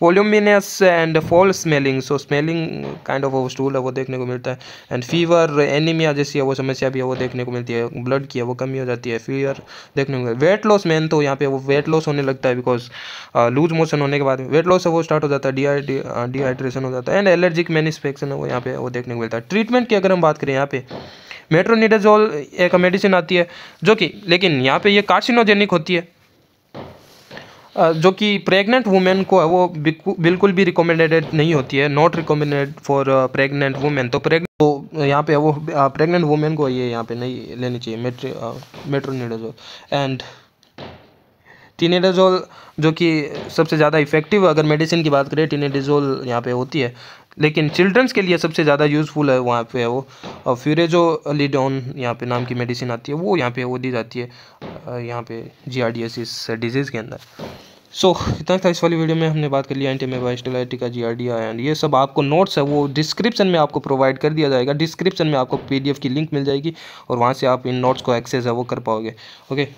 voluminous and foul smelling, so smelling kind of वो स्टूल है वो देखने को मिलता है। एंड फीवर एनीमिया जैसी है वो समस्या भी है वो देखने को मिलती है, ब्लड की है वो कमी हो जाती है, फीवर देखने को मिलता है। वेट लॉस मेन तो यहाँ पे वो वेट लॉस होने लगता है बिकॉज लूज मोशन होने के बाद वेट लॉस है वो स्टार्ट हो जाता है, डिहाइड्रेशन हो जाता है। एंड एलर्जिक मैनिफेस्टेशन है वो यहाँ पे वो देखने को मिलता है। ट्रीटमेंट की अगर हम बात करें यहाँ पे मेट्रोनिडाजोल एक मेडिसिन आती है जो कि लेकिन यहाँ पे ये कार्सिनोजेनिक होती है, जो कि प्रेग्नेंट वुमेन को है वो बिल्कुल भी रिकमेंडेड नहीं होती है, not recommended for pregnant women. तो यहाँ पे वो प्रेग्नेंट वुमेन को ये यहाँ पे नहीं लेनी चाहिए मेट्रोनिडाजोल। एंड टिनेडाजोल जो कि सबसे ज़्यादा इफेक्टिव अगर मेडिसिन की बात करें टिनेडाजोल यहाँ पे होती है, लेकिन चिल्ड्रंस के लिए सबसे ज़्यादा यूज़फुल है वहाँ पे वो फ्यूरेजोलिडोन यहाँ पे नाम की मेडिसिन आती है वो यहाँ पे वो दी जाती है यहाँ पे जियार्डियासिस डिजीज़ के अंदर। सो इतना था इस वाली वीडियो में, हमने बात कर लिया एंटीमेबाइस्टिलाइटिस का, जियार्डिया एंड ये सब आपको नोट्स है वो डिस्क्रिप्शन में आपको प्रोवाइड कर दिया जाएगा। डिस्क्रिप्शन में आपको PDF की लिंक मिल जाएगी और वहाँ से आप इन नोट्स को एक्सेस है वो कर पाओगे। ओके।